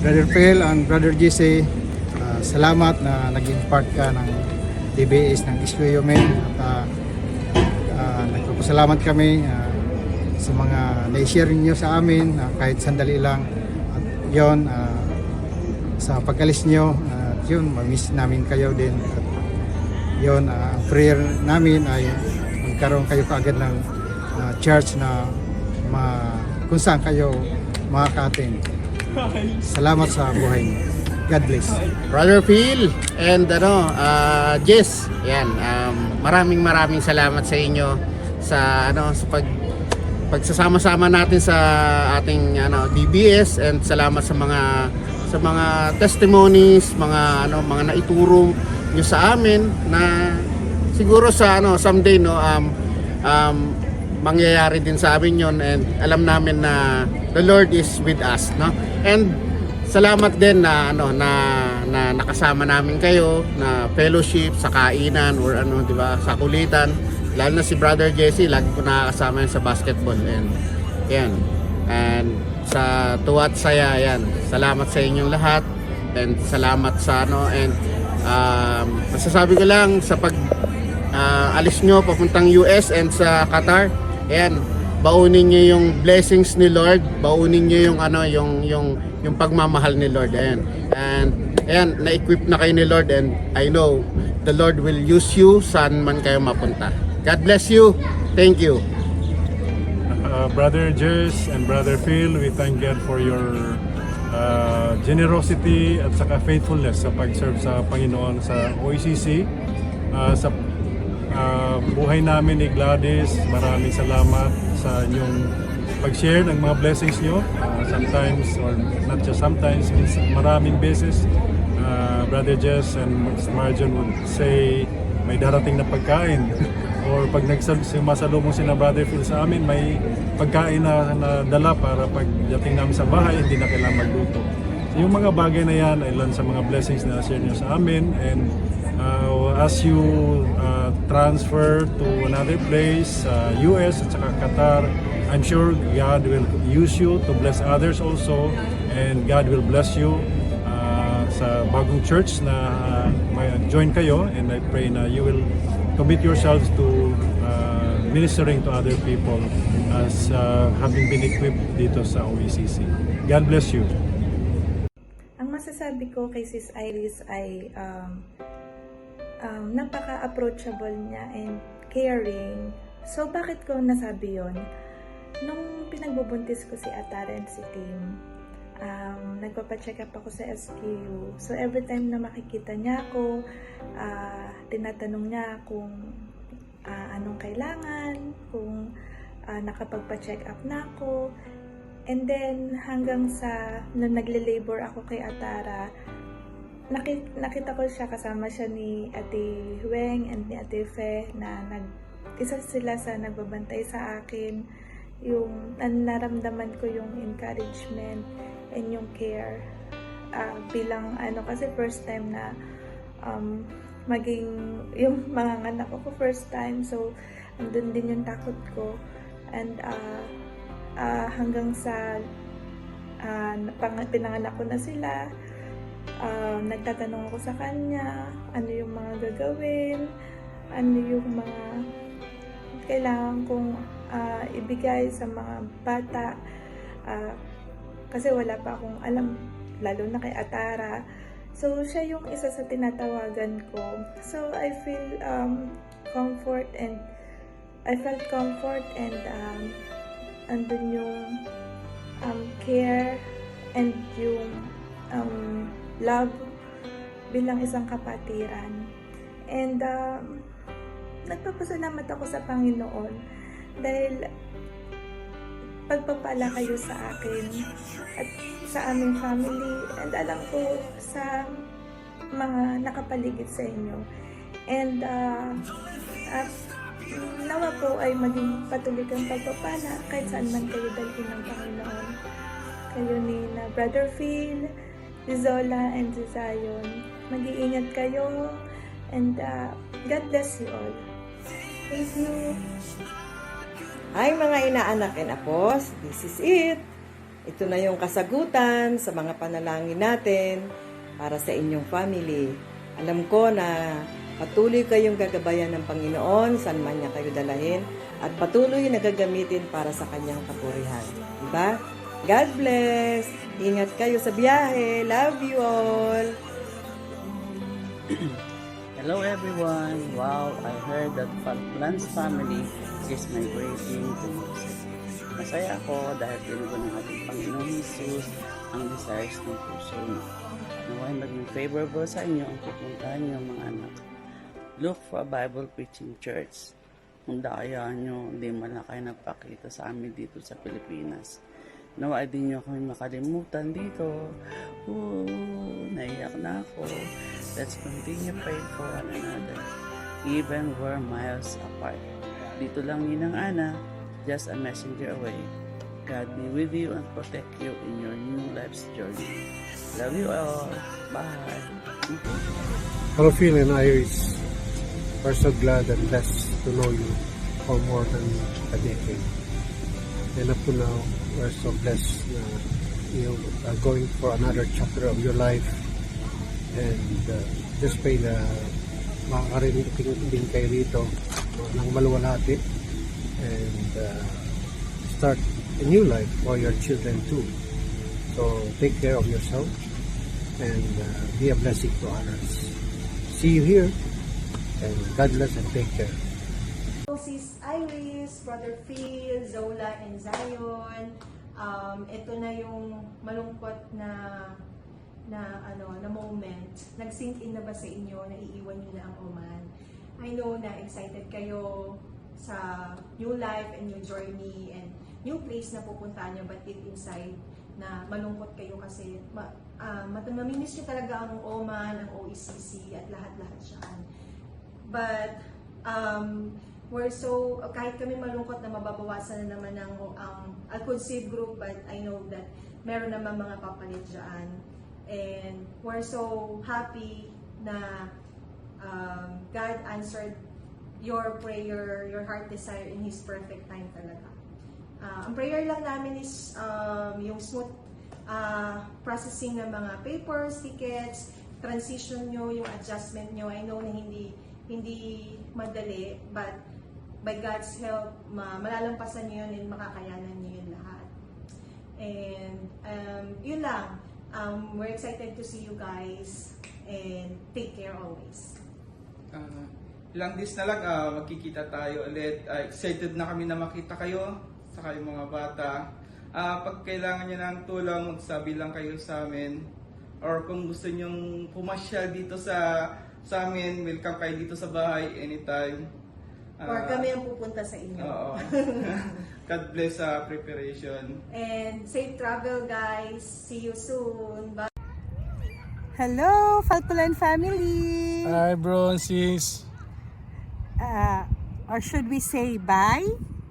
Brother Phil and Brother JC, salamat na naging part ka ng DBS ng SQU Men at nagpapasalamat kami sa mga na-share niyo sa amin kahit sandali lang at yon sa pag-alis niyo yun ma-miss namin kayo din at yon ang prayer namin ay magkaroon kayo kaagad ng church na kung saan kayo makaka-attend. Salamat sa buhay niyo. God bless. Brother Phil and Jess, yan, maraming salamat sa inyo sa sa pagsasama-sama natin sa ating DBS, and salamat sa mga testimonies, mga naituro niyo sa amin na siguro sa someday mangyayari din sa amin yon, and alam namin na the Lord is with us, no? And salamat din na nakasama namin kayo na fellowship sa kainan or di ba, sa kulitan, lalo na si Brother Jesse, lagi ko nakakasama yan sa basketball, and yan, and sa tuwa't saya yan. Salamat sa inyong lahat, and salamat sa and masasabi ko lang sa pag alis nyo papuntang US and sa Qatar, ayan, baunin niyo yung blessings ni Lord, baunin niyo yung pagmamahal ni Lord, ayan. And ayan, na-equip na kayo ni Lord, and I know the Lord will use you saan man kayo mapunta. God bless you. Thank you. Brother Jess and Brother Phil, we thank God for your generosity at saka faithfulness sa pag-serve sa Panginoon sa OECC. Sa buhay namin ni Gladys, maraming salamat sa inyong pag-share ng mga blessings nyo. Sometimes, or not just sometimes, maraming beses, Brother Jess and Marjon would say may darating na pagkain. Or pag nagsumasalubong si na Brother Phil sa amin, may pagkain na dala para pagdating namin sa bahay, hindi na kailangan magluto. Yung mga bagay na yan ay ilan sa mga blessings na share nyo sa amin, and as you transfer to another place, US at saka Qatar, I'm sure God will use you to bless others also, and God will bless you sa bagong church na may join kayo, and I pray na you will commit yourselves to ministering to other people as having been equipped dito sa OECC. God bless you. Ang masasabi ko kay Sis Iris ay napaka-approachable niya and caring. So, bakit ko nasabi yon? Nung pinagbubuntis ko si Atara and si Tim, nagpapacheck up ako sa SQU. So, every time na makikita niya ako, tinatanong niya kung anong kailangan, kung nakapagpa-check up na ako. And then, hanggang sa nung nagle-labor ako kay Atara, nakita ko siya, kasama siya ni Ate Weng and ni Ate Fe, na isa sila sa nagbabantay sa akin. Yung naramdaman ko yung encouragement and yung care bilang kasi first time na maging yung mga anak ko first time, so andun din yung takot ko, and hanggang sa pinanganak ko na sila, nagtatanong ako sa kanya ano yung mga gagawin, ano yung mga kailangan kong ibigay sa mga bata, kasi wala pa akong alam, lalo na kay Atara. So, siya yung isa sa tinatawagan ko. So, I feel comfort, and I felt comfort, and andun yung care and yung love bilang isang kapatiran. And nagpapasalamat ako sa Panginoon dahil pagpapala kayo sa akin at sa aming family, and alam ko sa mga nakapaligid sa inyo. And nawa po ay maging patuloy kang pagpapala kahit saan man kayo dalhin ng Panginoon. Kayo ni na Brother Phil, Zola, and Zion. Mag-iingat kayo, and God bless you all. Thank you. Hi mga inaanak and apos, this is it. ito na yung kasagutan sa mga panalangin natin para sa inyong family. Alam ko na patuloy kayong gagabayan ng Panginoon saan man niya kayo dalahin at patuloy na gagamitin para sa kanyang kapurihan. Diba? God bless! Ingat kayo sa biyahe. Love you all! Hello everyone! Wow, I heard that Falklands family is migrating to Mexico. Masaya ako dahil tinugon ng ating Panginoong Jesus ang desires ng puso niyo. Naway maging favorable sa inyo ang pupuntahan niyo mga anak. Look for a Bible preaching church. Kung dayaan nyo, hindi man na kayo nagpakita sa amin dito sa Pilipinas. Naway din nyo kami makalimutan dito. Naiyak na ako. Let's continue praying for one another, even we're miles apart. Dito lang Ninang Ana, just a messenger away. God be with you and protect you in your new life's journey. Love you all. Bye. Hello, Phil and Iris. We're so glad and blessed to know you for more than a decade. And up to now, we're so blessed na you are going for another chapter of your life. And just pray na makakarinig din kayo rito ng maluwalhati and start a new life for your children too. So take care of yourself and be a blessing to others. See you here and God bless and take care. Sis Iris, Brother Phil, Zola, and Zion. Ito na yung malungkot na moment. Nag-sink in na ba sa inyo na iiwan niyo na ang Oman? I know na excited kayo sa new life and new journey and new place na pupuntahan niyo, but deep inside na malungkot kayo kasi mamimiss niyo talaga ang Oman, ang OECC at lahat-lahat siyan. But we're so, kahit kami malungkot na mababawasan na naman ang Al-Qudsib group, but I know that meron naman mga papalit dyan. And we're so happy na God answered your prayer, your heart desire in His perfect time talaga. Ang prayer lang namin is yung smooth processing ng mga papers, tickets, transition nyo, yung adjustment nyo. I know na hindi madali, but by God's help, malalampasan nyo yun and makakayanan nyo yun lahat. And yun lang. We're excited to see you guys and take care always. Ilang days na lang, magkikita tayo ulit. Excited na kami na makita kayo, saka yung mga bata. Pag kailangan nyo ng tulong, magsabi lang kayo sa amin. Or kung gusto nyong pumasyal dito sa amin, welcome kayo dito sa bahay anytime. Or kami ang pupunta sa inyo. Oo. God bless sa preparation. And safe travel, guys. See you soon. Bye. Hello, Falkland family! Hi bro and sis. Or should we say bye?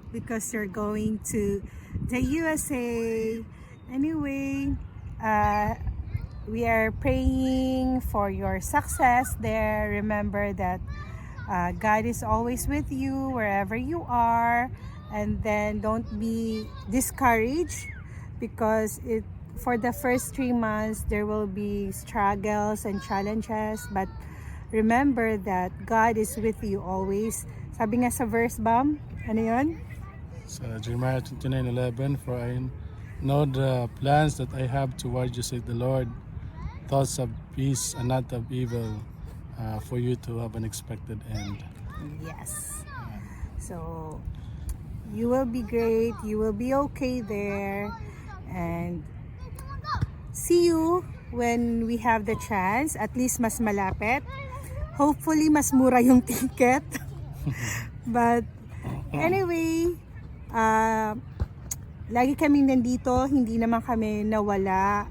Because you're going to the USA. Anyway, we are praying for your success there. Remember that God is always with you wherever you are. And then don't be discouraged because for the first 3 months there will be struggles and challenges, but remember that God is with you always. Sabi nga sa verse, Bam, ano yun? Sa Jeremiah 29:11, for I know the plans that I have toward you, said the Lord, thoughts of peace and not of evil, for you to have an expected end. Yes. So you will be great, you will be okay there, and see you when we have the chance, at least mas malapit. Hopefully mas mura yung ticket. But anyway, lagi kaming nandito, hindi naman kami nawala.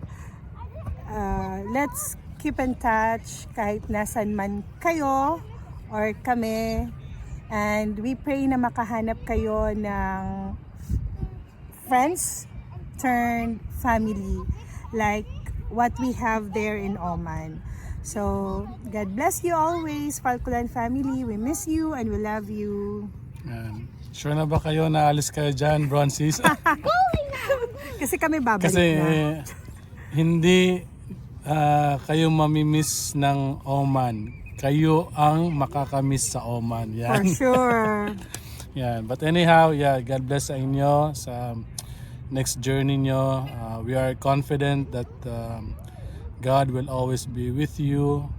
Let's keep in touch kahit nasan man kayo or kami. And we pray na makahanap kayo ng friends turned family like what we have there in Oman. So, God bless you always, Falkland family. We miss you and we love you. Sure na ba kayo na alis kayo dyan, bro and sis? Kasi kami babalik Kasi na. hindi kayo mamimiss ng Oman. Kayo ang makakamiss sa Oman. For Yan. sure. Yan. But anyhow, yeah, God bless sa inyo sa next journey nyo. We are confident that God will always be with you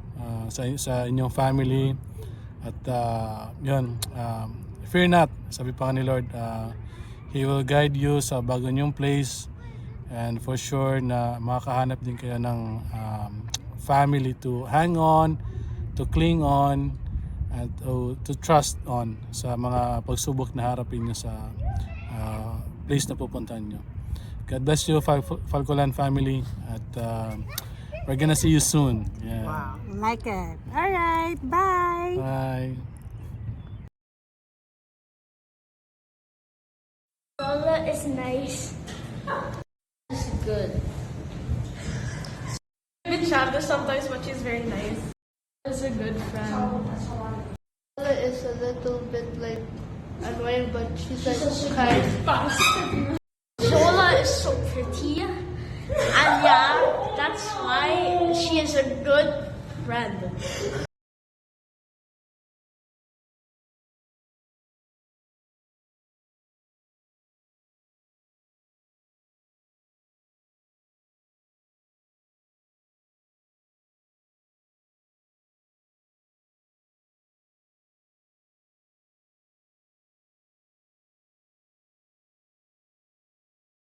sa inyong family. At yun, fear not, sabi pa ni Lord, He will guide you sa bago nyong place. And for sure na makakahanap din kayo ng family to hang on, to cling on, and to trust on sa mga pagsubok na harapin nyo sa place na pupuntahan nyo. God bless you, Falcoland family, at we're gonna see you soon. Yeah. Wow. Like it. Alright, bye. Bye. Lola is nice. It's good. A bit childish sometimes, but she's very nice. She's a good friend. Lola is a little bit like annoying, but she's like kind. Lola is so pretty, and yeah, that's why she is a good friend.